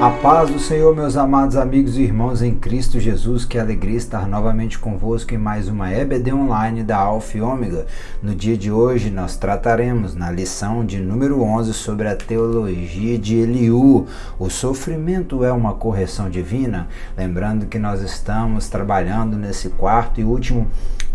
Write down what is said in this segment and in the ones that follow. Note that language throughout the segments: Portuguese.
A paz do Senhor, meus amados amigos e irmãos em Cristo Jesus, que alegria estar novamente convosco em mais uma EBD Online da Alfa e Ômega. No dia de hoje nós trataremos na lição de número 11 sobre a teologia de Eliú. O sofrimento é uma correção divina? Lembrando que nós estamos trabalhando nesse quarto e último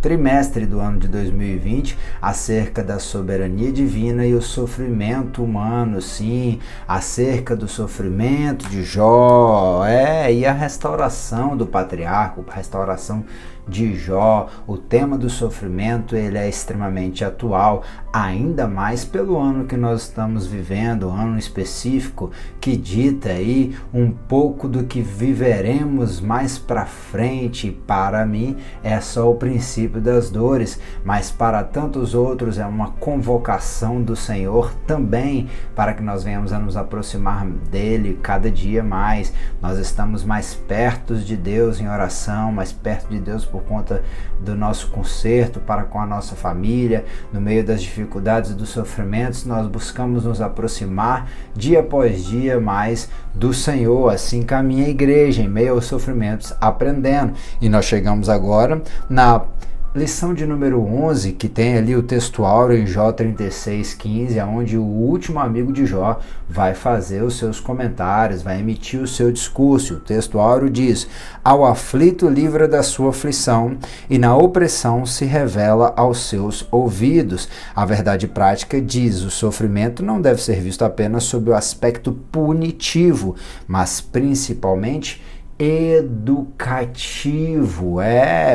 trimestre do ano de 2020 acerca da soberania divina e o sofrimento humano, sim, acerca do sofrimento de Jó, e a restauração do patriarca, a restauração de Jó. O tema do sofrimento ele é extremamente atual, ainda mais pelo ano que nós estamos vivendo, um ano específico que dita aí um pouco do que viveremos mais para frente. Para mim é só o princípio das dores, mas para tantos outros é uma convocação do Senhor também para que nós venhamos a nos aproximar dele cada dia mais. Nós estamos mais perto de Deus em oração, mais perto de Deus por conta do nosso conserto para com a nossa família. No meio das dificuldades e dos sofrimentos, nós buscamos nos aproximar dia após dia mais do Senhor. Assim caminha a igreja em meio aos sofrimentos, aprendendo. E nós chegamos agora na lição de número 11, que tem ali o texto áureo em Jó 36:15, onde o último amigo de Jó vai fazer os seus comentários, vai emitir o seu discurso. O texto áureo diz: ao aflito livra da sua aflição, e na opressão se revela aos seus ouvidos. A verdade prática diz: o sofrimento não deve ser visto apenas sob o aspecto punitivo, mas principalmente educativo.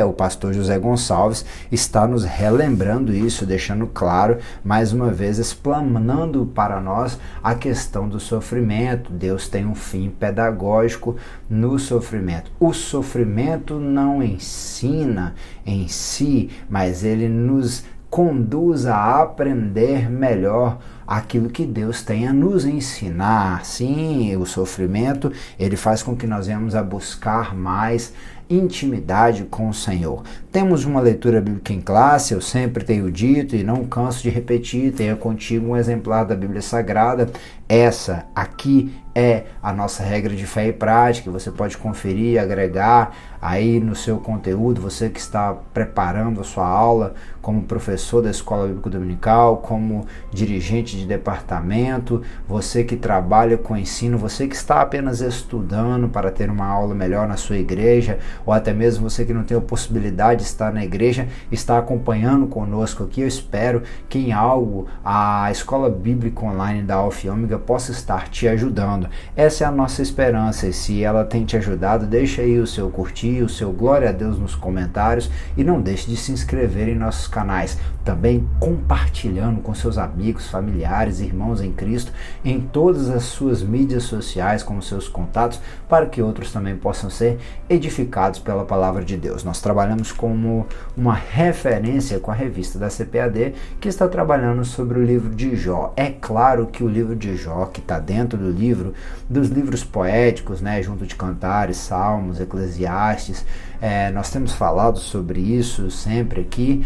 O pastor José Gonçalves está nos relembrando isso, deixando claro, mais uma vez, explanando para nós a questão do sofrimento. Deus tem um fim pedagógico no sofrimento. O sofrimento não ensina em si, mas ele nos conduz a aprender melhor aquilo que Deus tem a nos ensinar. Sim, o sofrimento, ele faz com que nós venhamos a buscar mais intimidade com o Senhor. Temos uma leitura bíblica em classe, eu sempre tenho dito e não canso de repetir, tenha contigo um exemplar da Bíblia Sagrada. Essa aqui é a nossa regra de fé e prática. Você pode conferir, agregar aí no seu conteúdo, você que está preparando a sua aula como professor da Escola Bíblica Dominical, como dirigente de departamento, você que trabalha com ensino, você que está apenas estudando para ter uma aula melhor na sua igreja, ou até mesmo você que não tem a possibilidade de estar na igreja, está acompanhando conosco aqui. Eu espero que em algo a Escola Bíblica Online da Alfa e Ômega possa estar te ajudando. Essa é a nossa esperança, e se ela tem te ajudado, deixa aí o seu curtir, o seu glória a Deus nos comentários, e não deixe de se inscrever em nossos canais, também compartilhando com seus amigos, familiares, irmãos em Cristo, em todas as suas mídias sociais, com seus contatos, para que outros também possam ser edificados pela palavra de Deus. Nós trabalhamos como uma referência com a revista da CPAD, que está trabalhando sobre o livro de Jó. É claro que o livro de Jó, que está dentro do livro, dos livros poéticos, junto de Cantares, Salmos, Eclesiastes, nós temos falado sobre isso sempre aqui.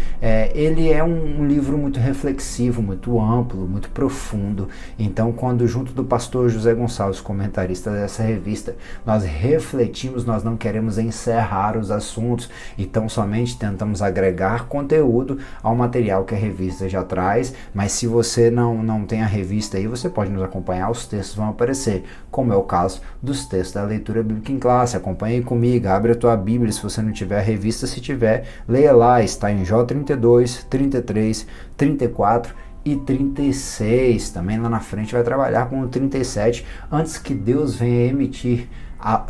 Ele é um livro muito reflexivo, muito amplo, muito profundo. Então, quando junto do pastor José Gonçalves, comentarista dessa revista, nós refletimos, nós não queremos encerrar os assuntos, então somente tentamos agregar conteúdo ao material que a revista já traz. Mas se você não tem a revista aí, você pode nos acompanhar, os textos vão aparecer, como é o caso dos textos da leitura bíblica em classe. Acompanhe comigo, abre a tua Bíblia, se você não tiver a revista, se tiver, leia lá, está em Jó 32, 33, 34 e 36, também lá na frente vai trabalhar com o 37, antes que Deus venha emitir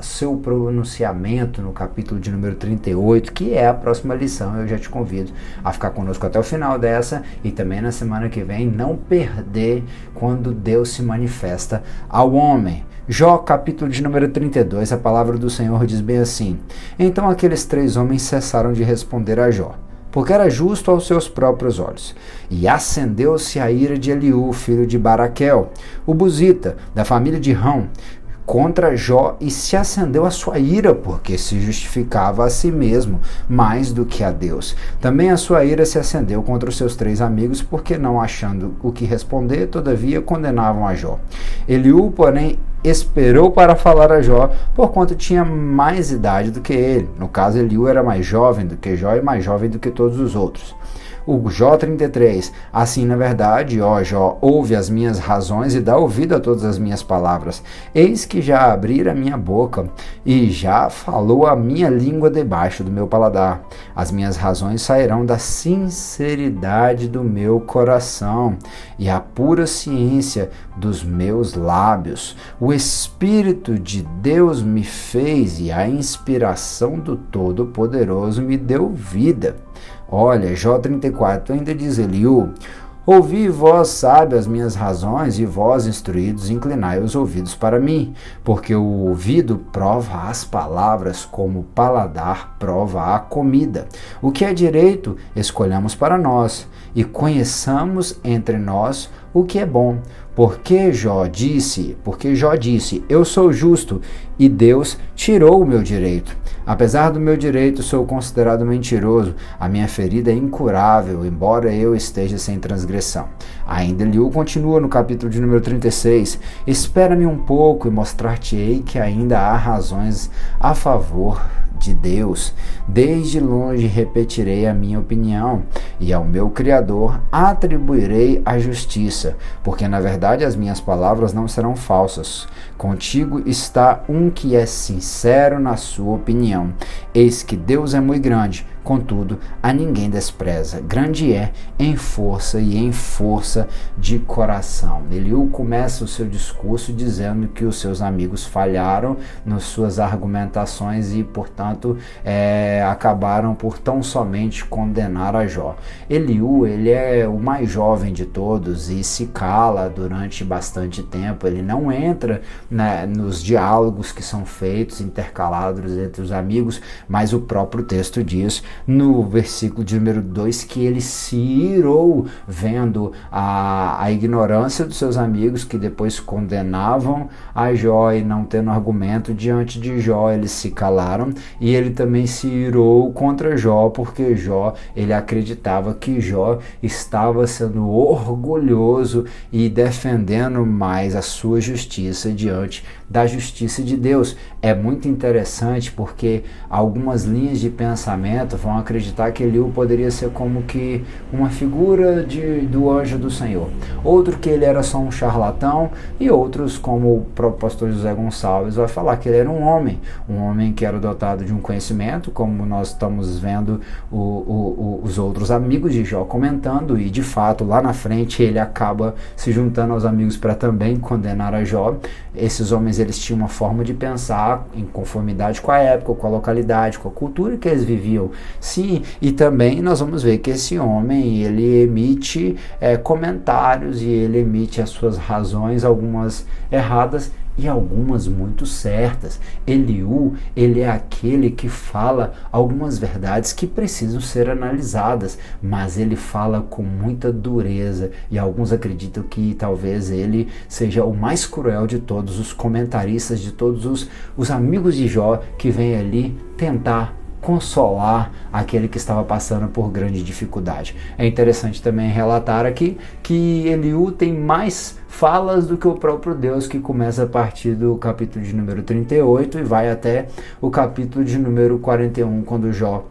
seu pronunciamento no capítulo de número 38, que é a próxima lição. Eu já te convido a ficar conosco até o final dessa, e também na semana que vem não perder quando Deus se manifesta ao homem. Jó, capítulo de número 32, a palavra do Senhor diz bem assim: então aqueles 3 homens cessaram de responder a Jó, porque era justo aos seus próprios olhos. E acendeu-se a ira de Eliú, filho de Baraquel, o Buzita, da família de Rão, contra Jó, e se acendeu a sua ira, porque se justificava a si mesmo mais do que a Deus. Também a sua ira se acendeu contra os seus 3 amigos, porque não achando o que responder, todavia condenavam a Jó. Eliú, porém, esperou para falar a Jó, porquanto tinha mais idade do que ele. No caso, Eliú era mais jovem do que Jó e mais jovem do que todos os outros. O Jó 33, assim na verdade, ó Jó, ouve as minhas razões e dá ouvido a todas as minhas palavras. Eis que já abri a minha boca e já falou a minha língua debaixo do meu paladar. As minhas razões sairão da sinceridade do meu coração e a pura ciência dos meus lábios. O Espírito de Deus me fez e a inspiração do Todo-Poderoso me deu vida. Olha, Jó 34 ainda diz Eliú: ouvi vós, sábio, as minhas razões, e vós, instruídos, inclinai os ouvidos para mim, porque o ouvido prova as palavras, como o paladar prova a comida. O que é direito, escolhamos para nós, e conheçamos entre nós o que é bom. Porque Jó disse, eu sou justo, e Deus tirou o meu direito. Apesar do meu direito, sou considerado mentiroso. A minha ferida é incurável, embora eu esteja sem transgressão. Ainda Eliú continua no capítulo de número 36. Espera-me um pouco e mostrar-te-ei que ainda há razões a favor de Deus. Desde longe repetirei a minha opinião, e ao meu Criador atribuirei a justiça, porque na verdade as minhas palavras não serão falsas. Contigo está um que é sincero na sua opinião. Eis que Deus é muito grande, contudo a ninguém despreza. Grande é em força e em força de coração. Eliú começa o seu discurso dizendo que os seus amigos falharam nas suas argumentações e, portanto, acabaram por tão somente condenar a Jó. Eliú, ele é o mais jovem de todos e se cala durante bastante tempo. Ele não entra nos diálogos que são feitos, intercalados entre os amigos, mas o próprio texto diz no versículo de número 2 que ele se irou vendo a ignorância dos seus amigos, que depois condenavam a Jó e não tendo argumento diante de Jó, eles se calaram, e ele também se irou contra Jó, porque Jó, ele acreditava que Jó estava sendo orgulhoso e defendendo mais a sua justiça diante da justiça de Deus. É muito interessante porque algumas linhas de pensamento vão acreditar que Eliú poderia ser como que uma figura do anjo do Senhor, outro que ele era só um charlatão, e outros, como o próprio pastor José Gonçalves vai falar, que ele era um homem que era dotado de um conhecimento, como nós estamos vendo os outros amigos de Jó comentando, e de fato lá na frente ele acaba se juntando aos amigos para também condenar a Jó. Esses homens, eles tinham uma forma de pensar em conformidade com a época, com a localidade, com a cultura que eles viviam. Sim, e também nós vamos ver que esse homem, ele emite comentários e ele emite as suas razões, algumas erradas e algumas muito certas. Eliú, ele é aquele que fala algumas verdades que precisam ser analisadas, mas ele fala com muita dureza, e alguns acreditam que talvez ele seja o mais cruel de todos os comentaristas, de todos os amigos de Jó, que vem ali tentar consolar aquele que estava passando por grande dificuldade. É interessante também relatar aqui que Eliú tem mais falas do que o próprio Deus, que começa a partir do capítulo de número 38 e vai até o capítulo de número 41, quando Jó,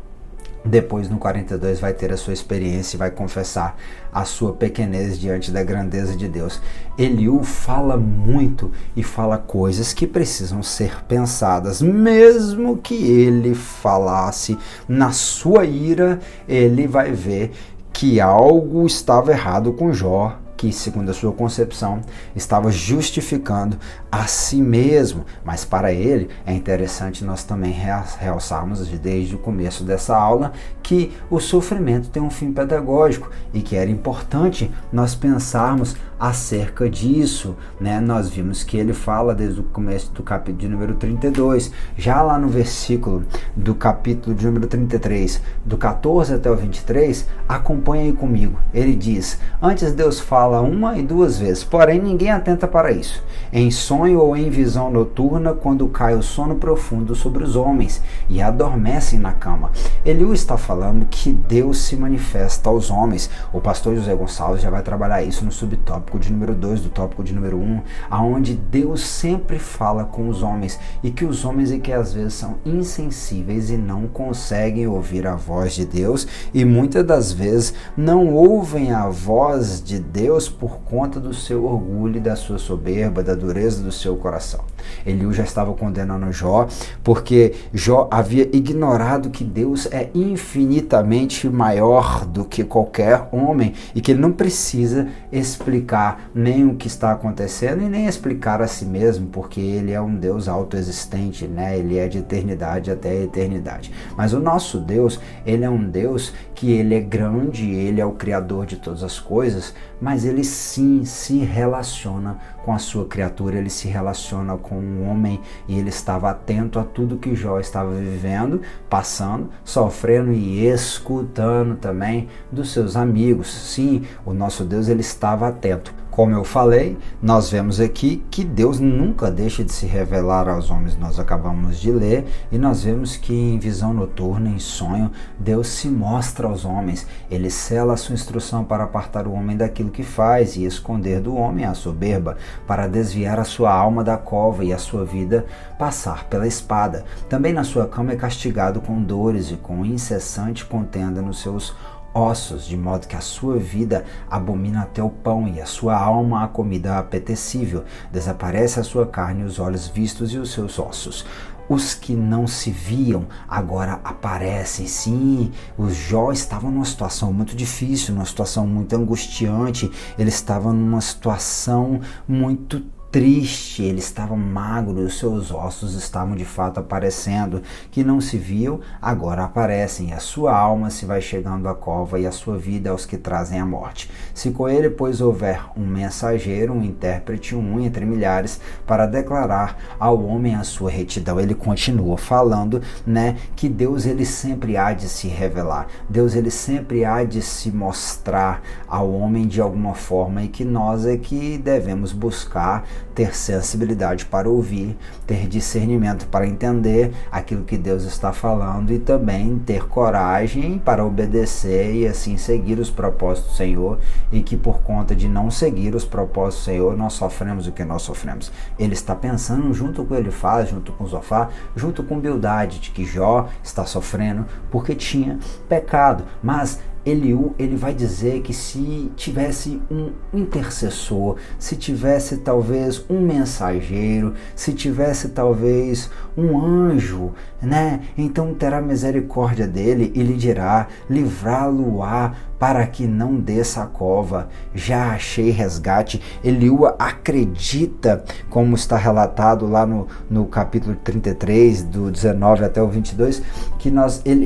depois no 42, vai ter a sua experiência e vai confessar a sua pequenez diante da grandeza de Deus. Eliú fala muito e fala coisas que precisam ser pensadas. Mesmo que ele falasse na sua ira, ele vai ver que algo estava errado com Jó, que, segundo a sua concepção, estava justificando a si mesmo. Mas para ele é interessante nós também realçarmos desde o começo dessa aula que o sofrimento tem um fim pedagógico e que era importante nós pensarmos acerca disso, né? Nós vimos que ele fala desde o começo do capítulo de número 32, já lá no versículo do capítulo de número 33, do 14 até o 23, acompanha aí comigo. Ele diz: antes Deus fala uma e duas vezes, porém ninguém atenta para isso. Em sonho ou em visão noturna, quando cai o sono profundo sobre os homens e adormecem na cama. Eliú está falando que Deus se manifesta aos homens. O pastor José Gonçalves já vai trabalhar isso no subtópico tópico de número 2, do tópico de número 1, aonde Deus sempre fala com os homens e que os homens que às vezes são insensíveis e não conseguem ouvir a voz de Deus e muitas das vezes não ouvem a voz de Deus por conta do seu orgulho e da sua soberba, da dureza do seu coração. Eliú já estava condenando Jó porque Jó havia ignorado que Deus é infinitamente maior do que qualquer homem e que ele não precisa explicar nem o que está acontecendo e nem explicar a si mesmo, porque ele é um Deus autoexistente, né? Ele é de eternidade até a eternidade. Mas o nosso Deus, ele é um Deus que ele é grande, ele é o criador de todas as coisas, mas ele sim se relaciona com a sua criatura, ele se relaciona com o homem e ele estava atento a tudo que Jó estava vivendo, passando, sofrendo e escutando também dos seus amigos. Sim, o nosso Deus, ele estava atento. Como eu falei, nós vemos aqui que Deus nunca deixa de se revelar aos homens. Nós acabamos de ler e nós vemos que em visão noturna, em sonho, Deus se mostra aos homens. Ele sela a sua instrução para apartar o homem daquilo que faz e esconder do homem a soberba, para desviar a sua alma da cova e a sua vida passar pela espada. Também na sua cama é castigado com dores e com incessante contenda nos seus ossos, de modo que a sua vida abomina até o pão e a sua alma a comida apetecível. Desaparece a sua carne, os olhos vistos e os seus ossos. Os que não se viam agora aparecem. Sim, o Jó estava numa situação muito difícil, numa situação muito angustiante, ele estava numa situação muito triste, ele estava magro e os seus ossos estavam de fato aparecendo, que não se viam, agora aparecem, e a sua alma se vai chegando à cova e a sua vida aos que trazem a morte. Se com ele, pois, houver um mensageiro, um intérprete, um entre milhares, para declarar ao homem a sua retidão. Ele continua falando, né, que Deus, ele sempre há de se revelar, Deus, ele sempre há de se mostrar ao homem de alguma forma e que nós é que devemos buscar ter sensibilidade para ouvir, ter discernimento para entender aquilo que Deus está falando e também ter coragem para obedecer e assim seguir os propósitos do Senhor, e que por conta de não seguir os propósitos do Senhor nós sofremos o que nós sofremos. Ele está pensando junto com Elifaz, junto com Zofar, junto com Bildade, de que Jó está sofrendo porque tinha pecado, mas Eliú, ele vai dizer que se tivesse um intercessor, se tivesse talvez um mensageiro, se tivesse talvez um anjo, né? Então terá misericórdia dele e lhe dirá: livrá-lo-á para que não desça a cova. Já achei resgate. Eliú acredita, como está relatado lá no capítulo 33, do 19 até o 22, que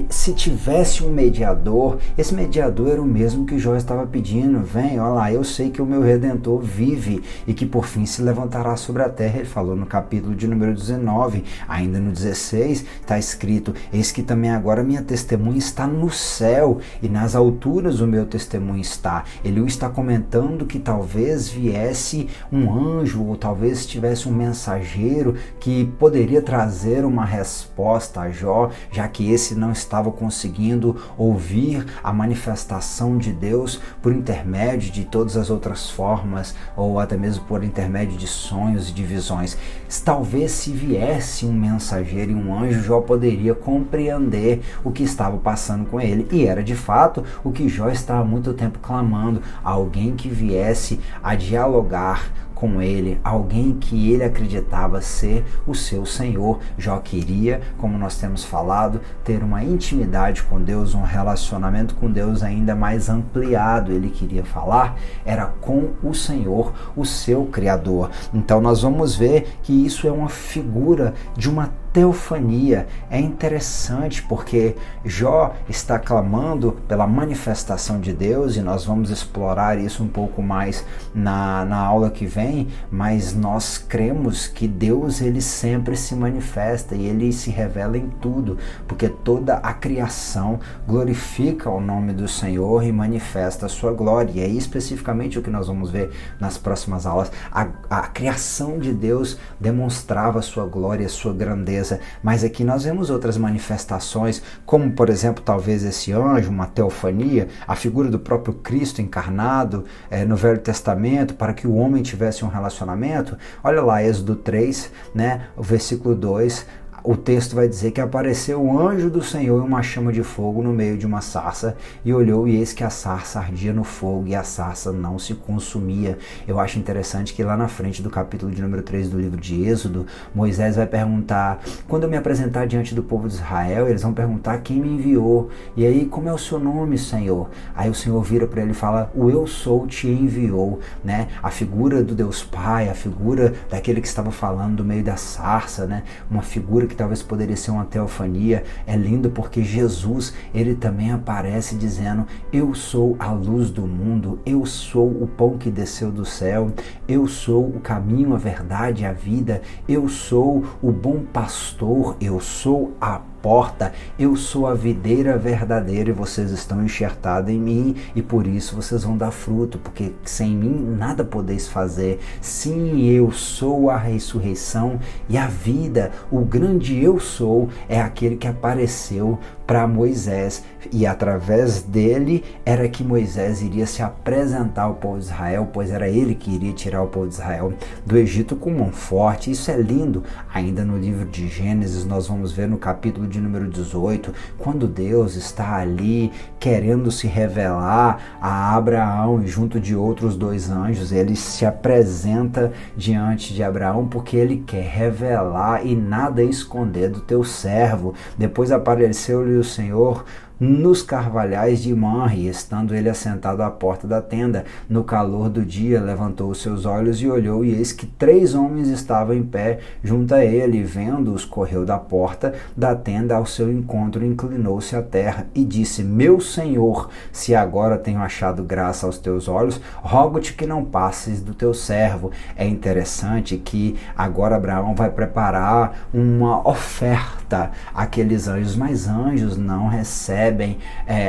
se tivesse um mediador, esse mediador era o mesmo que Jó estava pedindo. Vem, olha lá, eu sei que o meu Redentor vive e que por fim se levantará sobre a terra. Ele falou no capítulo de número 19, ainda no 16, está escrito: eis que também agora minha testemunha está no céu e nas alturas o meu testemunho está. Eliú está comentando que talvez viesse um anjo ou talvez tivesse um mensageiro que poderia trazer uma resposta a Jó, já que esse não estava conseguindo ouvir a manifestação de Deus por intermédio de todas as outras formas, ou até mesmo por intermédio de sonhos e de visões. Talvez se viesse um mensageiro e um anjo, Jó poderia compreender o que estava passando com ele, e era de fato o que Jó estava há muito tempo clamando: alguém que viesse a dialogar com ele, alguém que ele acreditava ser o seu Senhor. Jó queria, como nós temos falado, ter uma intimidade com Deus, um relacionamento com Deus ainda mais ampliado. Ele queria falar, era com o Senhor, o seu Criador. Então nós vamos ver que isso é uma figura de uma teofania. É interessante porque Jó está clamando pela manifestação de Deus, e nós vamos explorar isso um pouco mais na aula que vem, mas nós cremos que Deus, ele sempre se manifesta e ele se revela em tudo, porque toda a criação glorifica o nome do Senhor e manifesta a sua glória. E é especificamente o que nós vamos ver nas próximas aulas. A criação de Deus demonstrava a sua glória, a sua grandeza, beleza, mas aqui nós vemos outras manifestações, como por exemplo, talvez esse anjo, uma teofania, a figura do próprio Cristo encarnado no Velho Testamento, para que o homem tivesse um relacionamento. Olha lá, Êxodo 3, né, o versículo 2, o texto vai dizer que apareceu o anjo do Senhor em uma chama de fogo no meio de uma sarça, e olhou, e eis que a sarça ardia no fogo, e a sarça não se consumia. Eu acho interessante que lá na frente do capítulo de número 3 do livro de Êxodo, Moisés vai perguntar, quando eu me apresentar diante do povo de Israel, eles vão perguntar quem me enviou, e aí, como é o seu nome, Senhor? Aí o Senhor vira para ele e fala, o eu sou te enviou, né? A figura do Deus Pai, a figura daquele que estava falando do meio da sarça, né? Uma figura que talvez poderia ser uma teofania. É lindo porque Jesus, ele também aparece dizendo, eu sou a luz do mundo, eu sou o pão que desceu do céu, eu sou o caminho, a verdade e a vida, eu sou o bom pastor, eu sou a porta, eu sou a videira verdadeira e vocês estão enxertados em mim e por isso vocês vão dar fruto, porque sem mim nada podeis fazer. Sim, eu sou a ressurreição e a vida. O grande eu sou é aquele que apareceu para Moisés e através dele era que Moisés iria se apresentar ao povo de Israel, pois era ele que iria tirar o povo de Israel do Egito com mão forte. Isso é lindo. Ainda no livro de Gênesis nós vamos ver no capítulo de número 18, quando Deus está ali querendo se revelar a Abraão e junto de outros dois anjos, ele se apresenta diante de Abraão porque ele quer revelar e nada esconder do teu servo. Depois apareceu-lhe o Senhor nos carvalhais de Manre, estando ele assentado à porta da tenda. No calor do dia, levantou os seus olhos e olhou, e eis que 3 homens estavam em pé junto a ele. Vendo-os, correu da porta da tenda ao seu encontro, inclinou-se à terra e disse, meu Senhor, se agora tenho achado graça aos teus olhos, rogo-te que não passes do teu servo. É interessante que agora Abraão vai preparar uma oferta àqueles anjos, mas anjos não recebem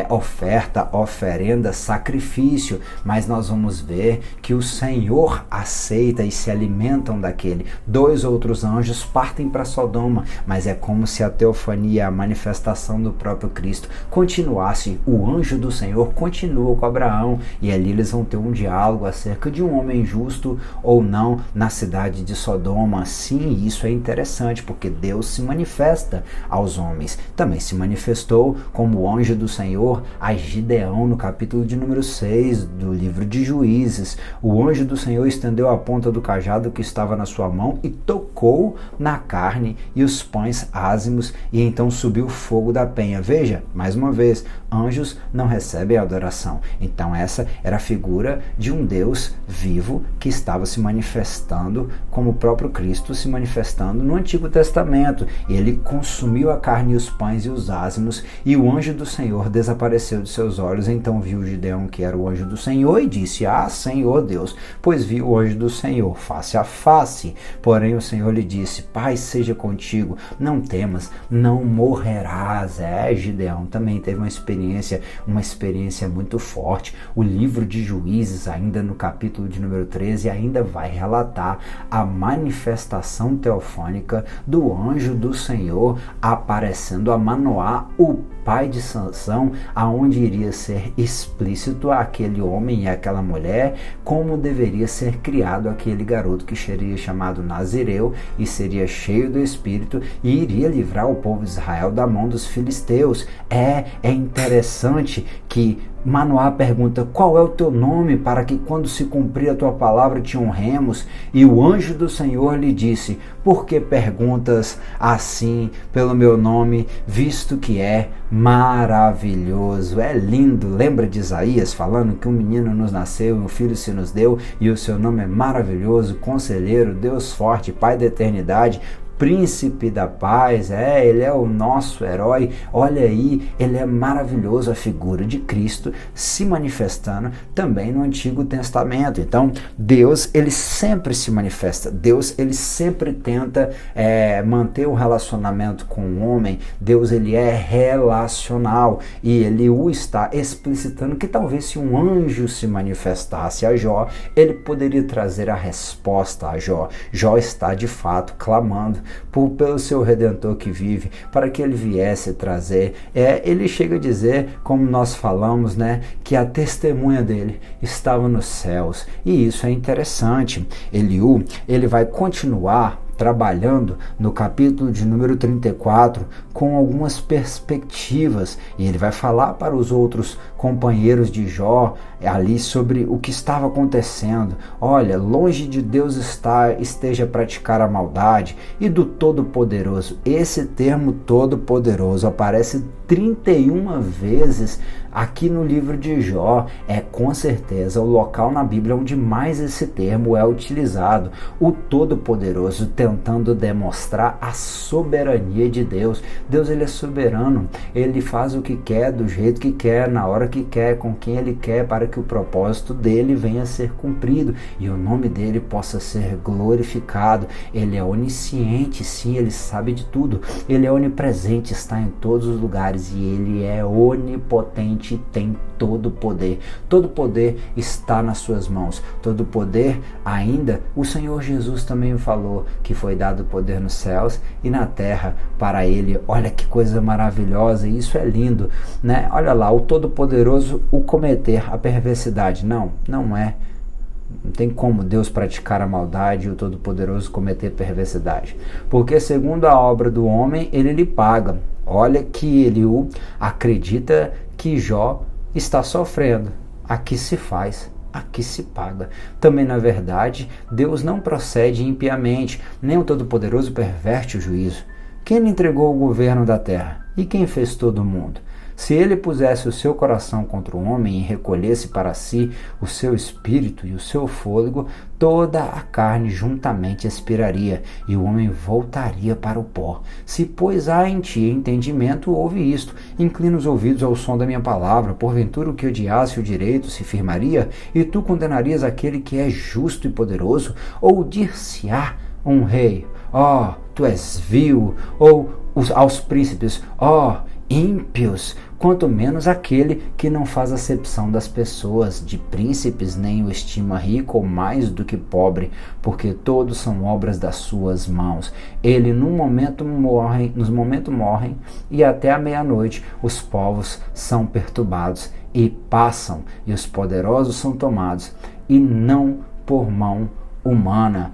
oferta, oferenda, sacrifício, mas nós vamos ver que o Senhor aceita e se alimentam daquele. 2 outros anjos partem para Sodoma, mas é como se a teofania, a manifestação do próprio Cristo continuasse. O anjo do Senhor continua com Abraão e ali eles vão ter um diálogo acerca de um homem justo ou não na cidade de Sodoma. Sim, isso é interessante porque Deus se manifesta aos homens. Também se manifestou como o anjo do Senhor a Gideão no capítulo de número 6 do livro de Juízes. O anjo do Senhor estendeu a ponta do cajado que estava na sua mão e tocou na carne e os pães ázimos, e então subiu fogo da penha. Veja, mais uma vez, anjos não recebem adoração. Então essa era a figura de um Deus vivo que estava se manifestando como o próprio Cristo se manifestando no Antigo Testamento. E ele consumiu a carne e os pães e os ázimos, e o anjo do Senhor desapareceu de seus olhos. Então viu Gideão que era o anjo do Senhor e disse, Senhor Deus, pois vi o anjo do Senhor face a face. Porém o Senhor lhe disse, paz seja contigo, não temas, não morrerás. Gideão também teve uma experiência muito forte. O livro de Juízes, ainda no capítulo de número 13, ainda vai relatar a manifestação teofânica do anjo do Senhor aparecendo a Manoá, o pai de Sansão, aonde iria ser explícito aquele homem e aquela mulher, como deveria ser criado aquele garoto que seria chamado Nazireu e seria cheio do Espírito e iria livrar o povo de Israel da mão dos filisteus. É interessante que Manoá pergunta, qual é o teu nome, para que quando se cumprir a tua palavra te honremos? E o anjo do Senhor lhe disse, por que perguntas assim pelo meu nome, visto que é maravilhoso? É lindo. Lembra de Isaías falando que um menino nos nasceu e um filho se nos deu, e o seu nome é maravilhoso, conselheiro, Deus forte, Pai da eternidade, Príncipe da paz. Ele é o nosso herói. Olha aí, ele é maravilhoso, a figura de Cristo se manifestando também no Antigo Testamento. Então, Deus, ele sempre se manifesta. Deus, ele sempre tenta manter um relacionamento com o homem. Deus, ele é relacional e ele o está explicitando que talvez se um anjo se manifestasse a Jó, ele poderia trazer a resposta a Jó. Jó está de fato clamando pelo seu Redentor que vive, para que ele viesse trazer. Ele chega a dizer, como nós falamos, né, que a testemunha dele estava nos céus. E isso é interessante. Eliú, ele vai continuar trabalhando no capítulo de número 34 com algumas perspectivas, e ele vai falar para os outros companheiros de Jó ali sobre o que estava acontecendo. Olha, longe de Deus esteja praticar a maldade, e do Todo-Poderoso. Esse termo Todo-Poderoso aparece 31 vezes aqui no livro de Jó. É com certeza o local na Bíblia onde mais esse termo é utilizado. O Todo-Poderoso, tentando demonstrar a soberania de Deus. Deus, ele é soberano, ele faz o que quer, do jeito que quer, na hora que quer, com quem ele quer, para que o propósito dele venha a ser cumprido e o nome dele possa ser glorificado. Ele é onisciente, sim, ele sabe de tudo. Ele é onipresente, está em todos os lugares, e ele é onipotente, tem todo o poder. Todo o poder está nas suas mãos. Todo o poder, ainda, o Senhor Jesus também falou que foi dado poder nos céus e na terra para ele. Olha que coisa maravilhosa, isso é lindo, né? Olha lá, o Todo-Poderoso, o cometer a perversidade. Não é. Não tem como Deus praticar a maldade e o Todo-Poderoso cometer perversidade. Porque segundo a obra do homem, ele lhe paga. Olha que Eliú acredita que Jó está sofrendo. Aqui se faz, aqui se paga. Também, na verdade, Deus não procede impiamente, nem o Todo-Poderoso perverte o juízo. Quem lhe entregou o governo da terra? E quem fez todo o mundo? Se ele pusesse o seu coração contra o homem e recolhesse para si o seu espírito e o seu fôlego, toda a carne juntamente expiraria, e o homem voltaria para o pó. Se, pois, há em ti entendimento, ouve isto. Inclina os ouvidos ao som da minha palavra. Porventura o que odiasse o direito se firmaria, e tu condenarias aquele que é justo e poderoso? Ou dir-se-á um rei, ó, tu és vil, ou aos príncipes, ó, ímpios, quanto menos aquele que não faz acepção das pessoas, de príncipes nem o estima rico ou mais do que pobre, porque todos são obras das suas mãos. Ele nos momentos morrem, e até a meia-noite os povos são perturbados e passam, e os poderosos são tomados, e não por mão humana.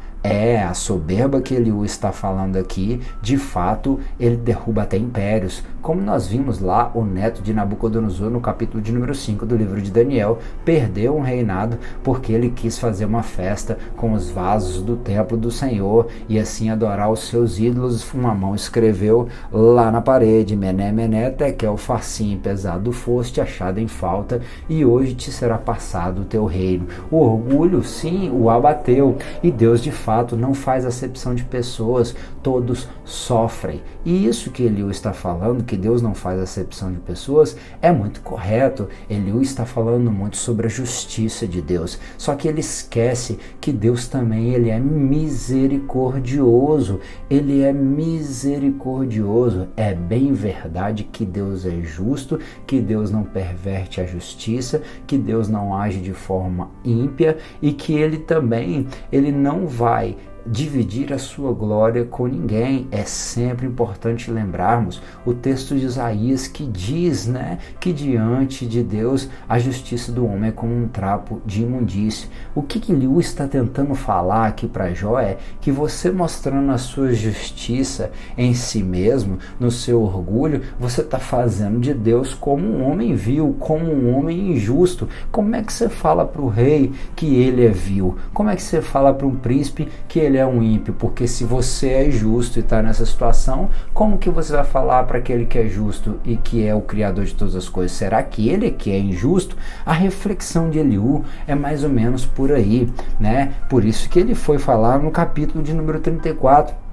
A soberba que Eliú está falando aqui, de fato, ele derruba até impérios. Como nós vimos lá, o neto de Nabucodonosor, no capítulo de número 5 do livro de Daniel, perdeu um reinado porque ele quis fazer uma festa com os vasos do templo do Senhor e assim adorar os seus ídolos. Uma mão escreveu lá na parede: Mené, Mené, Tekel, Farsim, pesado foste, achado em falta, e hoje te será passado o teu reino. O orgulho, sim, o abateu, e Deus de fato não faz acepção de pessoas, todos sofrem. E isso que Eliú está falando, que Deus não faz acepção de pessoas, é muito correto. Eliú está falando muito sobre a justiça de Deus, só que ele esquece que Deus também, ele é misericordioso. Ele é misericordioso. É bem verdade que Deus é justo, que Deus não perverte a justiça, que Deus não age de forma ímpia, e que ele também, ele não vai dividir a sua glória com ninguém. É sempre importante lembrarmos o texto de Isaías que diz, né, que diante de Deus a justiça do homem é como um trapo de imundície. O que Eliú está tentando falar aqui para Jó é que você, mostrando a sua justiça em si mesmo, no seu orgulho, você está fazendo de Deus como um homem vil, como um homem injusto. Como é que você fala para o rei que ele é vil? Como é que você fala para um príncipe que ele é um ímpio? Porque se você é justo e está nessa situação, como que você vai falar para aquele que é justo e que é o Criador de todas as coisas? Será que ele que é injusto? A reflexão de Eliú é mais ou menos por aí, né? Por isso que ele foi falar no capítulo de número 34.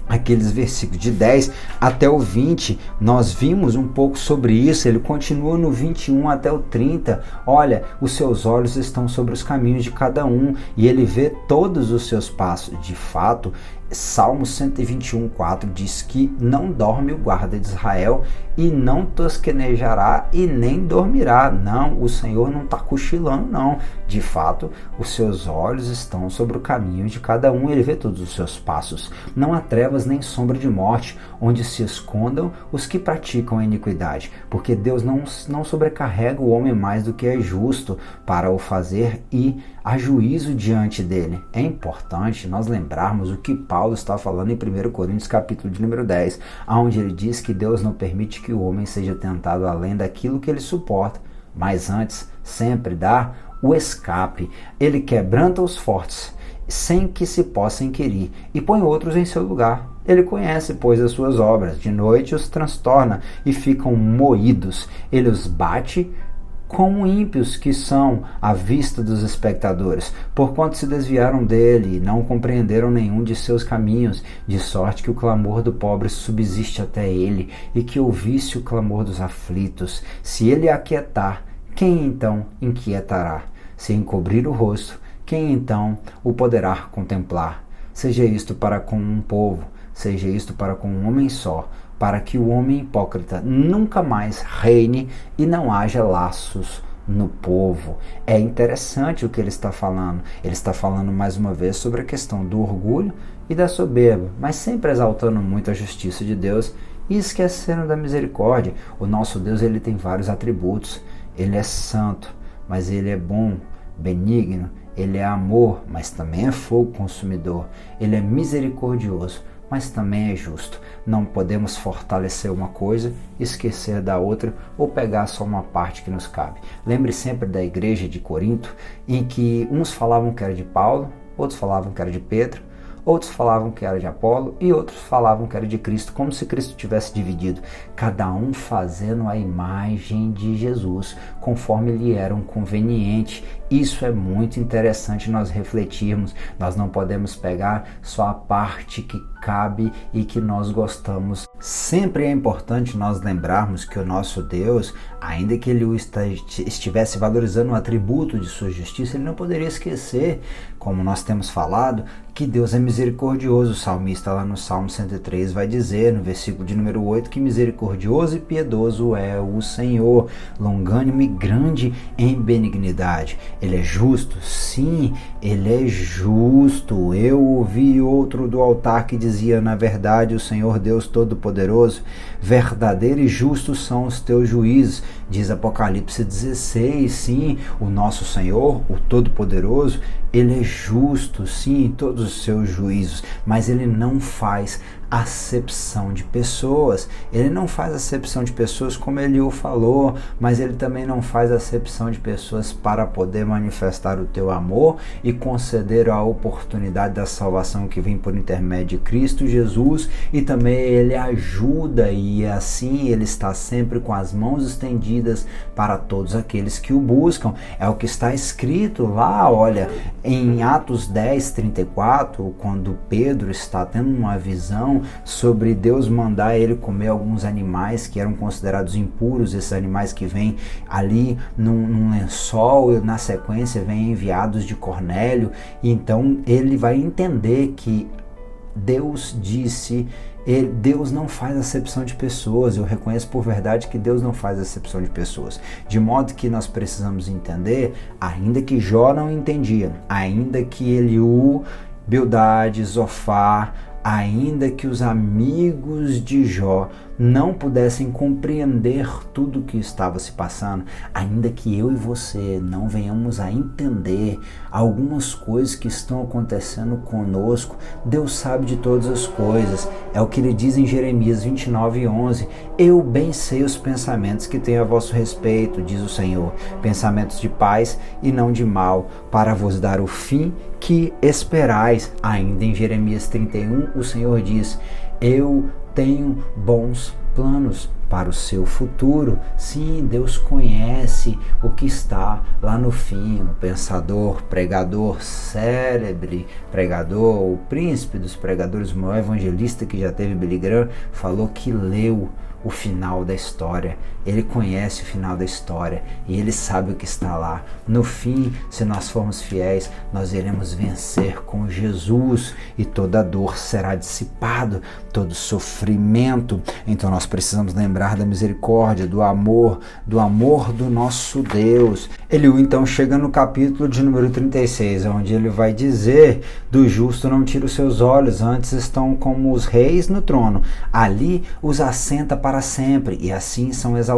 Aqueles versículos de 10 até o 20, nós vimos um pouco sobre isso. Ele continua no 21 até o 30. Olha, os seus olhos estão sobre os caminhos de cada um, e ele vê todos os seus passos. De fato, Salmo 121:4 diz que não dorme o guarda de Israel e não tosquenejará e nem dormirá. Não, o Senhor não está cochilando, não. De fato, os seus olhos estão sobre o caminho de cada um, ele vê todos os seus passos. Não há trevas nem sombra de morte, onde se escondam os que praticam a iniquidade, porque Deus não sobrecarrega o homem mais do que é justo para o fazer e há juízo diante dele. É importante nós lembrarmos o que Paulo está falando em 1 Coríntios capítulo de número 10, onde ele diz que Deus não permite que o homem seja tentado além daquilo que ele suporta, mas antes sempre dá o escape. Ele quebranta os fortes, sem que se possa inquirir, e põe outros em seu lugar. Ele conhece, pois, as suas obras. De noite os transtorna e ficam moídos. Ele os bate como ímpios que são à vista dos espectadores, porquanto se desviaram dele e não compreenderam nenhum de seus caminhos, de sorte que o clamor do pobre subsiste até ele, e que ouvisse o clamor dos aflitos. Se ele aquietar, quem então inquietará? Se encobrir o rosto, quem então o poderá contemplar? Seja isto para com um povo, seja isto para com um homem só, para que o homem hipócrita nunca mais reine e não haja laços no povo. É interessante o que ele está falando. Ele está falando mais uma vez sobre a questão do orgulho e da soberba, mas sempre exaltando muito a justiça de Deus e esquecendo da misericórdia. O nosso Deus, ele tem vários atributos. Ele é santo, mas ele é bom, benigno. Ele é amor, mas também é fogo consumidor. Ele é misericordioso, mas também é justo. Não podemos fortalecer uma coisa, esquecer da outra ou pegar só uma parte que nos cabe. Lembre sempre da igreja de Corinto, em que uns falavam que era de Paulo, outros falavam que era de Pedro, outros falavam que era de Apolo e outros falavam que era de Cristo, como se Cristo tivesse dividido, cada um fazendo a imagem de Jesus, conforme lhe era conveniente. Isso é muito interessante nós refletirmos. Nós não podemos pegar só a parte que cabe e que nós gostamos. Sempre é importante nós lembrarmos que o nosso Deus, ainda que ele estivesse valorizando o atributo de sua justiça, ele não poderia esquecer, como nós temos falado, que Deus é misericordioso. O salmista lá no Salmo 103 vai dizer, no versículo de número 8, que misericordioso e piedoso é o Senhor, longânimo e grande em benignidade. Ele é justo? Sim, ele é justo. Eu ouvi outro do altar que dizia, na verdade, o Senhor Deus Todo-Poderoso, verdadeiro e justo são os teus juízos. Diz Apocalipse 16, sim, o nosso Senhor, o Todo-Poderoso, ele é justo, sim, em todos os seus juízos, mas ele não faz acepção de pessoas. Ele não faz acepção de pessoas como ele o falou, mas ele também não faz acepção de pessoas para poder manifestar o teu amor e conceder a oportunidade da salvação que vem por intermédio de Cristo Jesus, e também ele ajuda, e assim ele está sempre com as mãos estendidas para todos aqueles que o buscam. É o que está escrito lá, olha, em Atos 10:34, quando Pedro está tendo uma visão sobre Deus mandar ele comer alguns animais que eram considerados impuros, esses animais que vêm ali num lençol, e na sequência vêm enviados de Cornélio. E então ele vai entender que Deus disse, Deus não faz acepção de pessoas. Eu reconheço por verdade que Deus não faz acepção de pessoas, de modo que nós precisamos entender, ainda que Jó não entendia, ainda que Eliú, Bildade, Zofar, ainda que os amigos de Jó não pudessem compreender tudo o que estava se passando, ainda que eu e você não venhamos a entender algumas coisas que estão acontecendo conosco, Deus sabe de todas as coisas. É o que ele diz em Jeremias 29:11, eu bem sei os pensamentos que tenho a vosso respeito, diz o Senhor, pensamentos de paz e não de mal, para vos dar o fim que esperais. Ainda em Jeremias 31, o Senhor diz, eu tenho bons planos para o seu futuro. Sim, Deus conhece o que está lá no fim. O pensador, pregador, célebre pregador, o príncipe dos pregadores, o maior evangelista que já teve, Billy Graham, falou que leu o final da história. Ele conhece o final da história e ele sabe o que está lá. No fim, se nós formos fiéis, nós iremos vencer com Jesus e toda dor será dissipado, todo sofrimento. Então nós precisamos lembrar da misericórdia, do amor do nosso Deus. Eliú então chega no capítulo de número 36, onde ele vai dizer: do justo não tira os seus olhos, antes estão como os reis no trono, ali os assenta para sempre, e assim são exaltados.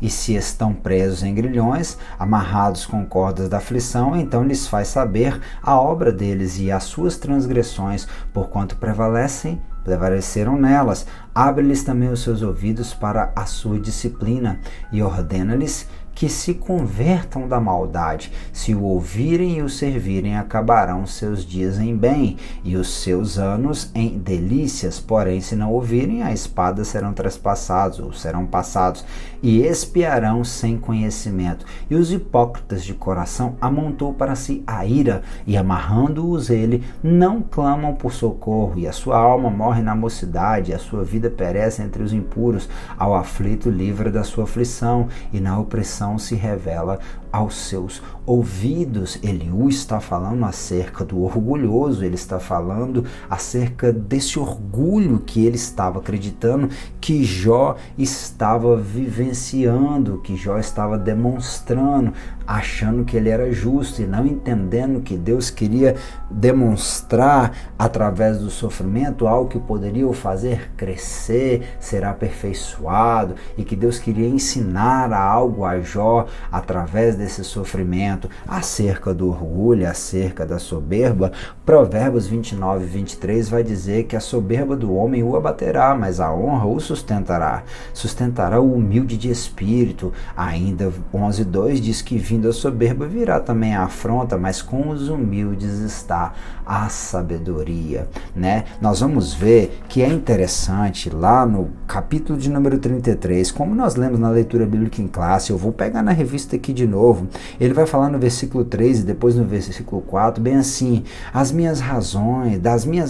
E se estão presos em grilhões, amarrados com cordas da aflição, então lhes faz saber a obra deles e as suas transgressões, porquanto prevaleceram nelas. Abre-lhes também os seus ouvidos para a sua disciplina, e ordena-lhes que se convertam da maldade. Se o ouvirem e o servirem, acabarão seus dias em bem e os seus anos em delícias. Porém, se não ouvirem, a espada serão trespassados, ou serão passados, e expiarão sem conhecimento. E os hipócritas de coração amontou para si a ira, e amarrando-os ele, não clamam por socorro, e a sua alma morre na mocidade, e a sua vida perece entre os impuros. Ao aflito livra da sua aflição, e na opressão se revela aos seus ouvidos. Eliú está falando acerca do orgulhoso, ele está falando acerca desse orgulho que ele estava acreditando que Jó estava vivenciando, que Jó estava demonstrando, achando que ele era justo e não entendendo que Deus queria demonstrar através do sofrimento algo que poderia o fazer crescer, ser aperfeiçoado, e que Deus queria ensinar algo a Jó através desse sofrimento. Acerca do orgulho, acerca da soberba, Provérbios 29 e 23 vai dizer que a soberba do homem o abaterá, mas a honra o sustentará. Sustentará o humilde de espírito. Ainda 11:2 diz que vindo a soberba virá também a afronta, mas com os humildes está a sabedoria, né? Nós vamos ver que é interessante lá no capítulo de número 33, como nós lemos na leitura bíblica em classe. Eu vou pegar na revista aqui de novo. Ele vai falar no versículo 3 e depois no versículo 4, bem assim: das minhas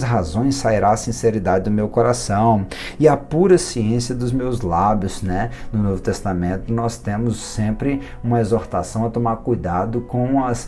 razões sairá a sinceridade do meu coração e a pura ciência dos meus lábios, né? No Novo Testamento nós temos sempre uma exortação a tomar cuidado com as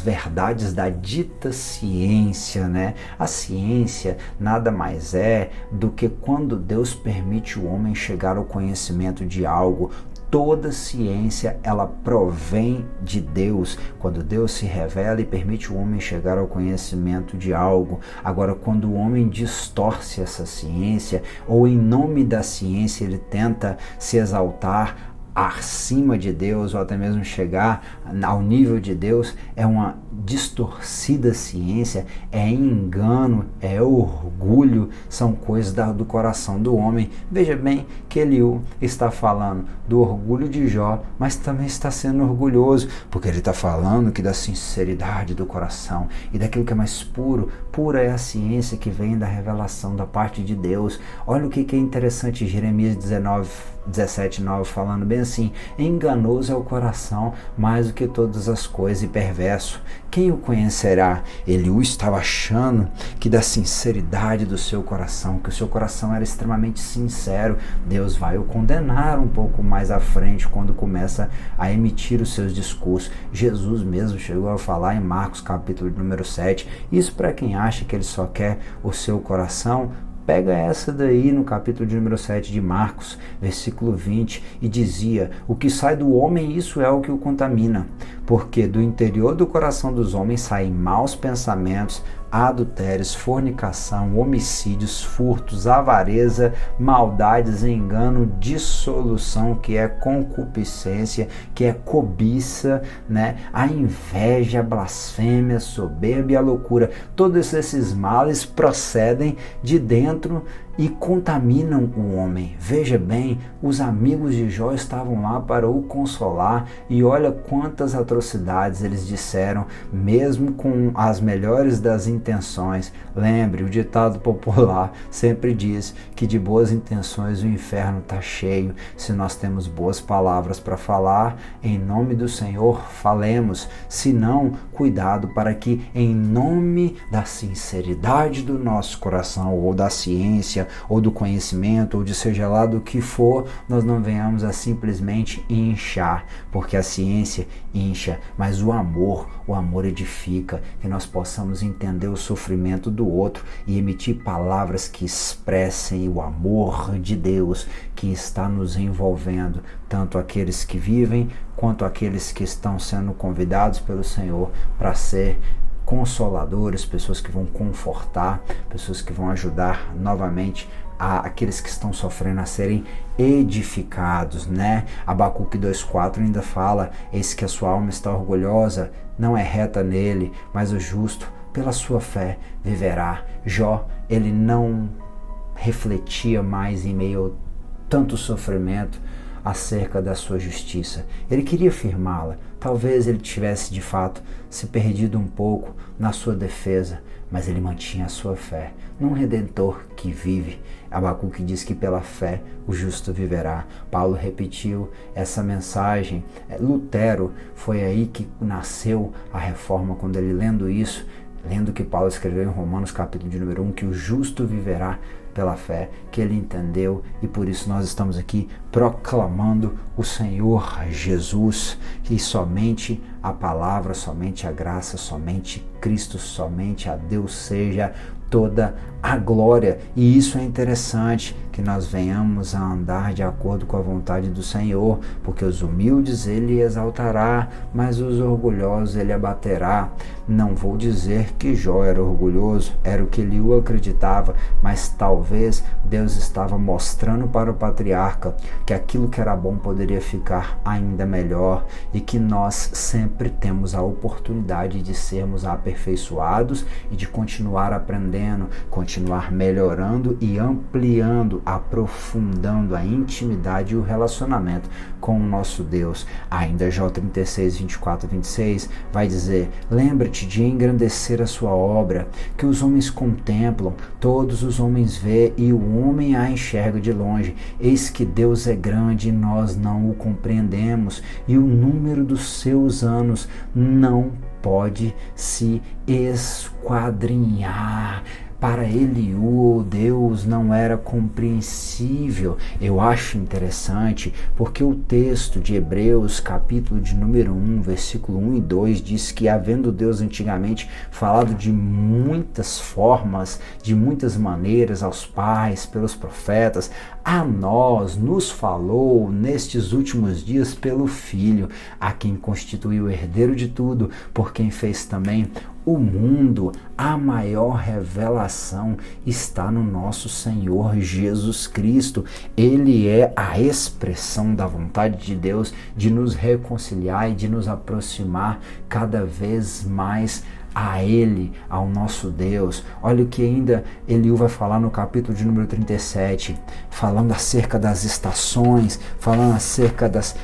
verdades da dita ciência, né? A ciência nada mais é do que quando Deus permite o homem chegar ao conhecimento de algo. Toda ciência, ela provém de Deus, quando Deus se revela e permite o homem chegar ao conhecimento de algo. Agora, quando o homem distorce essa ciência, ou em nome da ciência ele tenta se exaltar acima de Deus, ou até mesmo chegar ao nível de Deus, é uma distorcida ciência, é engano, é orgulho, são coisas do coração do homem. Veja bem que Eliú está falando do orgulho de Jó, mas também está sendo orgulhoso, porque ele está falando que da sinceridade do coração e daquilo que é mais puro. Pura é a ciência que vem da revelação da parte de Deus. Olha o que é interessante, Jeremias 17:9, falando bem assim: enganoso é o coração mais do que todas as coisas, e perverso, quem o conhecerá? Eliú estava achando que da sinceridade do seu coração, que o seu coração era extremamente sincero. Deus vai o condenar um pouco mais à frente, quando começa a emitir os seus discursos. Jesus mesmo chegou a falar em Marcos capítulo número 7, isso para quem acha que ele só quer o seu coração. Pega essa daí no capítulo de número 7 de Marcos, versículo 20, e dizia: o que sai do homem, isso é o que o contamina, porque do interior do coração dos homens saem maus pensamentos, adultérios, fornicação, homicídios, furtos, avareza, maldades, engano, dissolução, que é concupiscência, que é cobiça, né? A inveja, a blasfêmia, a soberba e a loucura. Todos esses males procedem de dentro e contaminam o homem. Veja bem, os amigos de Jó estavam lá para o consolar e olha quantas atrocidades eles disseram, mesmo com as melhores das intenções. Lembre, o ditado popular sempre diz que de boas intenções o inferno está cheio. Se nós temos boas palavras para falar, em nome do Senhor, falemos. Se não, cuidado para que em nome da sinceridade do nosso coração, ou da ciência, ou do conhecimento, ou de seja lá do que for, nós não venhamos a simplesmente inchar, porque a ciência incha, mas o amor edifica, que nós possamos entender o sofrimento do outro e emitir palavras que expressem o amor de Deus que está nos envolvendo, tanto aqueles que vivem, quanto aqueles que estão sendo convidados pelo Senhor para ser consoladores, pessoas que vão confortar, pessoas que vão ajudar novamente aqueles que estão sofrendo a serem edificados, né? Abacuque 2,4 ainda fala: eis que a sua alma está orgulhosa, não é reta nele, mas o justo pela sua fé viverá. Jó, ele não refletia mais em meio a tanto sofrimento acerca da sua justiça. Ele queria firmá-la. Talvez ele tivesse de fato se perdido um pouco na sua defesa, mas ele mantinha a sua fé num Redentor que vive. Abacuque diz que pela fé o justo viverá. Paulo repetiu essa mensagem. Lutero, foi aí que nasceu a reforma, quando ele lendo isso, lendo que Paulo escreveu em Romanos capítulo de número 1, que o justo viverá pela fé, que ele entendeu, e por isso nós estamos aqui proclamando o Senhor Jesus, que somente a palavra, somente a graça, somente Cristo, somente a Deus seja toda a glória. E isso é interessante, que nós venhamos a andar de acordo com a vontade do Senhor, porque os humildes ele exaltará, mas os orgulhosos ele abaterá. Não vou dizer que Jó era orgulhoso, era o que Eliú acreditava, mas talvez Deus estava mostrando para o patriarca que aquilo que era bom poderia ficar ainda melhor, e que nós sempre temos a oportunidade de sermos aperfeiçoados e de continuar aprendendo, continuar melhorando e ampliando, aprofundando a intimidade e o relacionamento com o nosso Deus. Ainda Jó 36, 24 e 26 vai dizer: lembra-te de engrandecer a sua obra, que os homens contemplam, todos os homens vê e o homem a enxerga de longe. Eis que Deus é grande e nós não o compreendemos, e o número dos seus anos não pode se esquadrinhar. Para Eliú, Deus não era compreensível. Eu acho interessante porque o texto de Hebreus, capítulo de número 1, versículo 1 e 2, diz que, havendo Deus antigamente falado de muitas formas, de muitas maneiras aos pais, pelos profetas, a nós nos falou nestes últimos dias pelo Filho, a quem constituiu o herdeiro de tudo, por quem fez também o mundo. A maior revelação está no nosso Senhor Jesus Cristo. Ele é a expressão da vontade de Deus de nos reconciliar e de nos aproximar cada vez mais a Ele, ao nosso Deus. Olha o que ainda Eliú vai falar no capítulo de número 37, falando acerca das estações, falando acerca das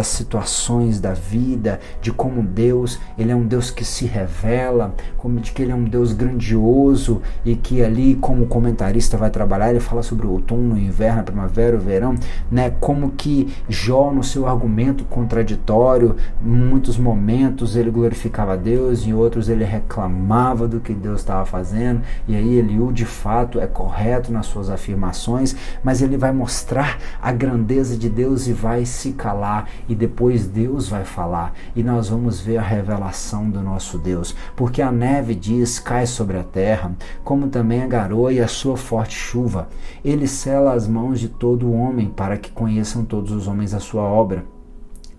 situações da vida, de como Deus, Ele é um Deus que se revela, como de que Ele é um Deus grandioso, e que ali, como comentarista vai trabalhar, ele fala sobre o outono, o inverno, a primavera, o verão, né? Como que Jó, no seu argumento contraditório, em muitos momentos ele glorificava a Deus, em outros ele reclamava do que Deus estava fazendo. E aí Eliú de fato é correto nas suas afirmações, mas ele vai mostrar a grandeza de Deus e vai se calar, e depois Deus vai falar, e nós vamos ver a revelação do nosso Deus, porque a neve diz: cai sobre a terra, como também a garoa e a sua forte chuva. Ele sela as mãos de todo homem, para que conheçam todos os homens a sua obra.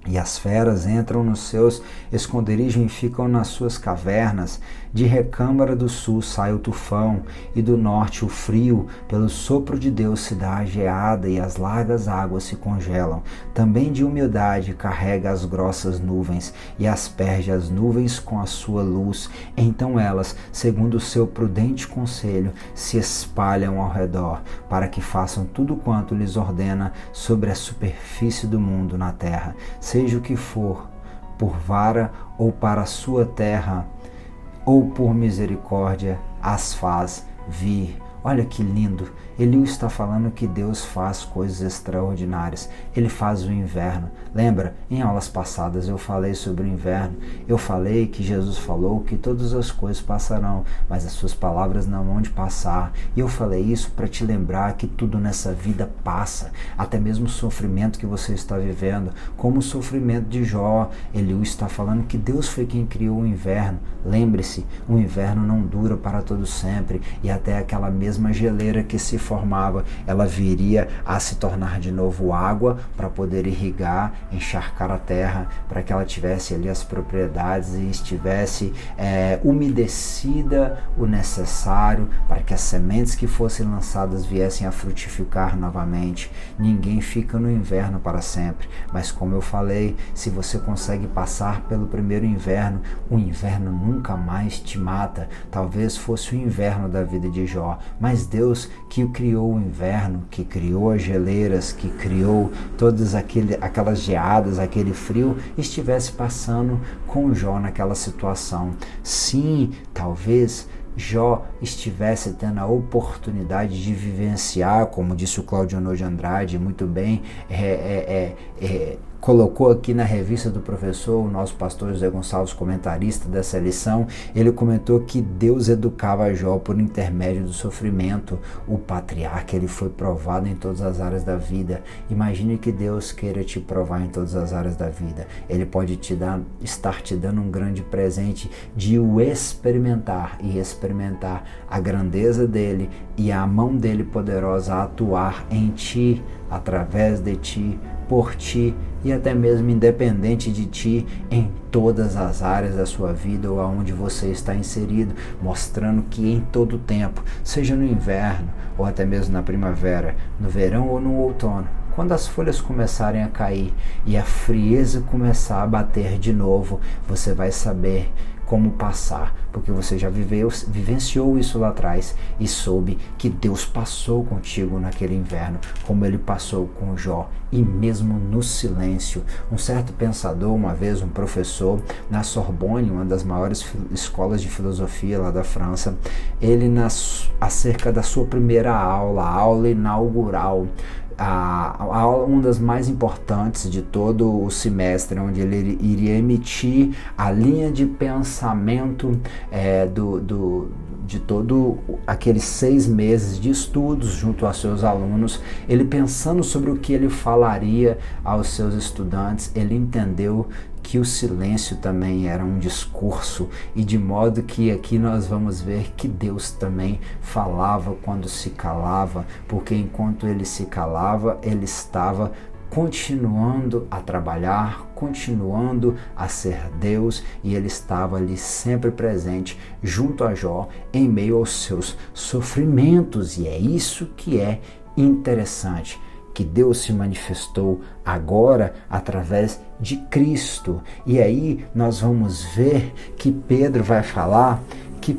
E as feras entram nos seus esconderijos e ficam nas suas cavernas. De recâmara do sul sai o tufão, e do norte o frio. Pelo sopro de Deus se dá a geada, e as largas águas se congelam. Também de humildade carrega as grossas nuvens, e asperge as nuvens com a sua luz. Então elas, segundo o seu prudente conselho, se espalham ao redor, para que façam tudo quanto lhes ordena sobre a superfície do mundo na terra. Seja o que for, por vara ou para a sua terra, ou por misericórdia, as faz vir. Olha que lindo! Eliú está falando que Deus faz coisas extraordinárias. Ele faz o inverno. Lembra? Em aulas passadas eu falei sobre o inverno. Eu falei que Jesus falou que todas as coisas passarão, mas as suas palavras não vão de passar. E eu falei isso para te lembrar que tudo nessa vida passa. Até mesmo o sofrimento que você está vivendo, como o sofrimento de Jó. Eliú está falando que Deus foi quem criou o inverno. Lembre-se, o inverno não dura para todo sempre. E até aquela mesma geleira que se formava, ela viria a se tornar de novo água para poder irrigar, encharcar a terra, para que ela tivesse ali as propriedades e estivesse umedecida o necessário para que as sementes que fossem lançadas viessem a frutificar novamente. Ninguém fica no inverno para sempre, mas como eu falei, se você consegue passar pelo primeiro inverno, o inverno nunca mais te mata. Talvez fosse o inverno da vida de Jó, mas Deus que criou o inverno, que criou as geleiras, que criou todas aquelas geadas, aquele frio, estivesse passando com Jó naquela situação. Sim, talvez Jó estivesse tendo a oportunidade de vivenciar, como disse o Claudionor de Andrade muito bem, colocou aqui na revista do professor, o nosso pastor José Gonçalves, comentarista dessa lição, ele comentou que Deus educava Jó por intermédio do sofrimento. O patriarca, ele foi provado em todas as áreas da vida. Imagine que Deus queira te provar em todas as áreas da vida. Ele pode estar te dando um grande presente de o experimentar e experimentar a grandeza dele e a mão dele poderosa a atuar em ti, através de ti, por ti e até mesmo independente de ti em todas as áreas da sua vida ou aonde você está inserido, mostrando que em todo tempo, seja no inverno ou até mesmo na primavera, no verão ou no outono, quando as folhas começarem a cair e a frieza começar a bater de novo, você vai saber como passar, porque você já vivenciou isso lá atrás e soube que Deus passou contigo naquele inverno, como ele passou com Jó, e mesmo no silêncio. Um certo pensador, uma vez um professor na Sorbonne, uma das maiores escolas de filosofia lá da França, ele acerca da sua primeira aula, a aula inaugural, a aula, uma das mais importantes de todo o semestre, onde ele iria emitir a linha de pensamento de todo aqueles 6 meses de estudos junto aos seus alunos. Ele pensando sobre o que ele falaria aos seus estudantes, ele entendeu que o silêncio também era um discurso, e de modo que aqui nós vamos ver que Deus também falava quando se calava, porque enquanto ele se calava, ele estava continuando a trabalhar, continuando a ser Deus, e ele estava ali sempre presente junto a Jó em meio aos seus sofrimentos. E é isso que é interessante, que Deus se manifestou agora através de Cristo. E aí nós vamos ver que Pedro vai falar que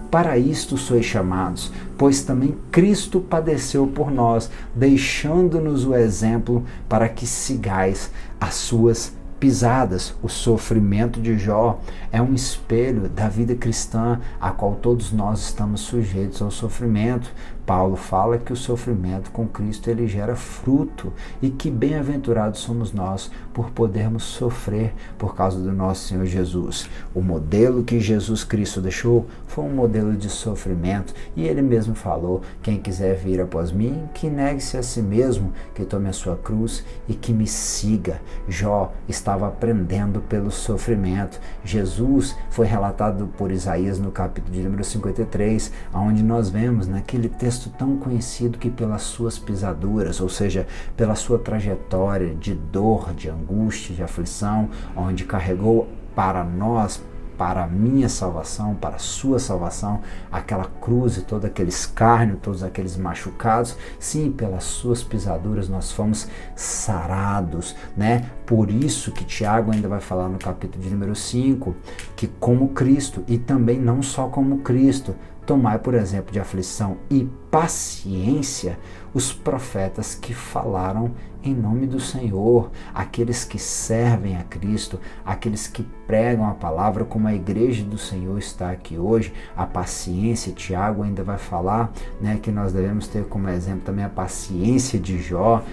para isto sois chamados, pois também Cristo padeceu por nós, deixando-nos o exemplo para que sigais as suas pisadas. O sofrimento de Jó é um espelho da vida cristã, a qual todos nós estamos sujeitos ao sofrimento. Paulo fala que o sofrimento com Cristo ele gera fruto, e que bem-aventurados somos nós por podermos sofrer por causa do nosso Senhor Jesus. O modelo que Jesus Cristo deixou foi um modelo de sofrimento, e ele mesmo falou: quem quiser vir após mim, que negue-se a si mesmo, que tome a sua cruz e que me siga. Jó estava aprendendo pelo sofrimento. Jesus foi relatado por Isaías no capítulo de número 53, onde nós vemos naquele texto texto tão conhecido que pelas suas pisaduras, ou seja, pela sua trajetória de dor, de angústia, de aflição, onde carregou para nós, para a minha salvação, para a sua salvação, aquela cruz e todo aquele escárnio, todos aqueles machucados, sim, pelas suas pisaduras nós fomos sarados, né? Por isso que Tiago ainda vai falar no capítulo de número 5, que como Cristo, e também não só como Cristo, tomai por exemplo de aflição e paciência os profetas que falaram em nome do Senhor, aqueles que servem a Cristo, aqueles que pregam a palavra, como a igreja do Senhor está aqui hoje. A paciência, Tiago ainda vai falar, né, que nós devemos ter como exemplo também a paciência de Jó.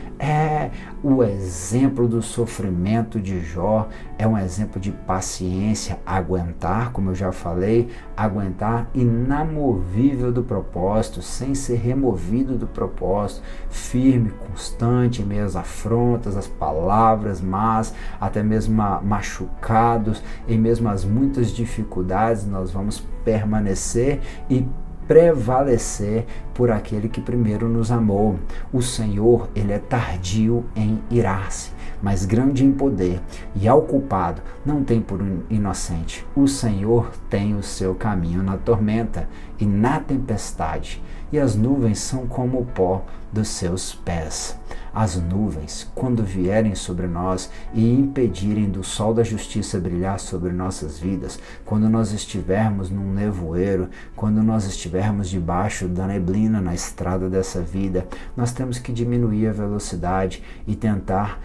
O exemplo do sofrimento de Jó é um exemplo de paciência, aguentar, como eu já falei, aguentar inamovível do propósito, sem ser removido do propósito, firme, constante em meio às afrontas, às palavras más, até mesmo machucados, em mesmo às muitas dificuldades, nós vamos permanecer e prevalecer por aquele que primeiro nos amou. O Senhor, ele é tardio em irar-se, mas grande em poder, e ao culpado não tem por inocente. O Senhor tem o seu caminho na tormenta e na tempestade, e as nuvens são como o pó dos seus pés. As nuvens, quando vierem sobre nós e impedirem do sol da justiça brilhar sobre nossas vidas, quando nós estivermos num nevoeiro, quando nós estivermos debaixo da neblina na estrada dessa vida, nós temos que diminuir a velocidade e tentar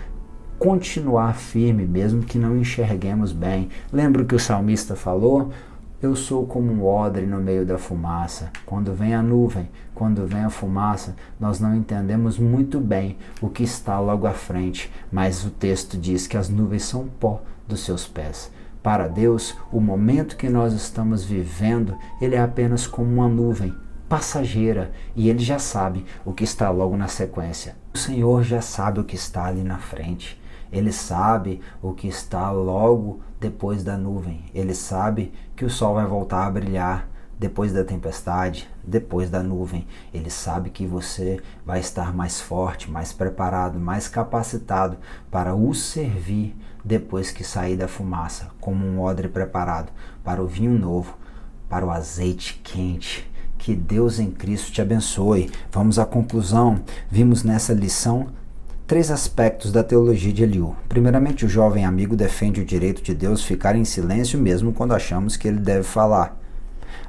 continuar firme, mesmo que não enxerguemos bem. Lembra o que o salmista falou? Eu sou como um odre no meio da fumaça. Quando vem a nuvem, quando vem a fumaça, nós não entendemos muito bem o que está logo à frente, mas o texto diz que as nuvens são pó dos seus pés. Para Deus, o momento que nós estamos vivendo, ele é apenas como uma nuvem passageira, e ele já sabe o que está logo na sequência. O Senhor já sabe o que está ali na frente. Ele sabe o que está logo depois da nuvem. Ele sabe que o sol vai voltar a brilhar depois da tempestade, depois da nuvem. Ele sabe que você vai estar mais forte, mais preparado, mais capacitado para o servir depois que sair da fumaça, como um odre preparado para o vinho novo, para o azeite quente. Que Deus em Cristo te abençoe. Vamos à conclusão. Vimos nessa lição 3 aspectos da teologia de Eliú. Primeiramente, o jovem amigo defende o direito de Deus ficar em silêncio mesmo quando achamos que ele deve falar.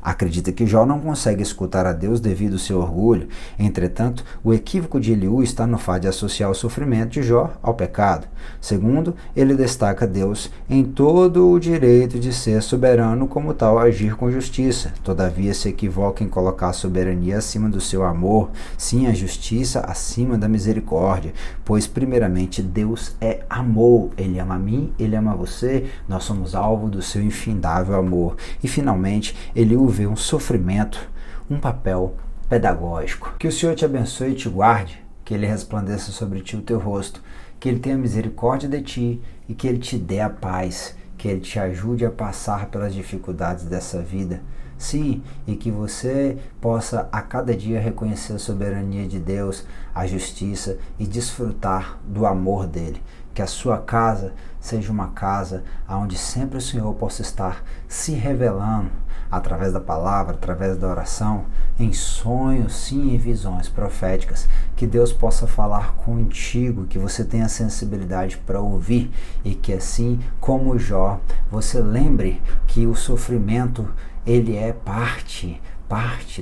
Acredita que Jó não consegue escutar a Deus devido ao seu orgulho. Entretanto, o equívoco de Eliú está no fato de associar o sofrimento de Jó ao pecado. Segundo, ele destaca Deus em todo o direito de ser soberano, como tal agir com justiça. Todavia se equivoca em colocar a soberania acima do seu amor, sim, a justiça acima da misericórdia, pois primeiramente Deus é amor. Ele ama a mim, ele ama você, nós somos alvo do seu infindável amor. E finalmente, Eliú vê um sofrimento, um papel pedagógico. Que o Senhor te abençoe e te guarde, que ele resplandeça sobre ti o teu rosto, que ele tenha misericórdia de ti e que ele te dê a paz, que ele te ajude a passar pelas dificuldades dessa vida. Sim, e que você possa a cada dia reconhecer a soberania de Deus, a justiça e desfrutar do amor dele. Que a sua casa seja uma casa onde sempre o Senhor possa estar se revelando através da palavra, através da oração, em sonhos, sim, em visões proféticas. Que Deus possa falar contigo, que você tenha sensibilidade para ouvir e que assim como Jó, você lembre que o sofrimento, ele é parte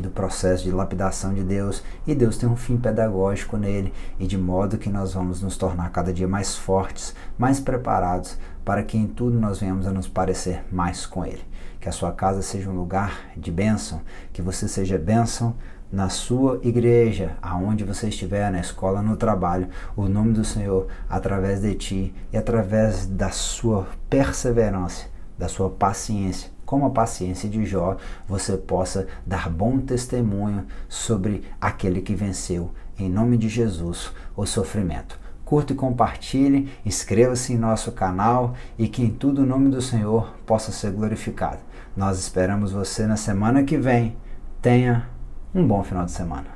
do processo de lapidação de Deus, e Deus tem um fim pedagógico nele, e de modo que nós vamos nos tornar cada dia mais fortes, mais preparados, para que em tudo nós venhamos a nos parecer mais com ele. Que a sua casa seja um lugar de bênção, que você seja bênção na sua igreja, aonde você estiver, na escola, no trabalho, o nome do Senhor, através de ti e através da sua perseverança, da sua paciência, como a paciência de Jó, você possa dar bom testemunho sobre aquele que venceu, em nome de Jesus, o sofrimento. Curta e compartilhe, inscreva-se em nosso canal e que em tudo o nome do Senhor possa ser glorificado. Nós esperamos você na semana que vem. Tenha um bom final de semana.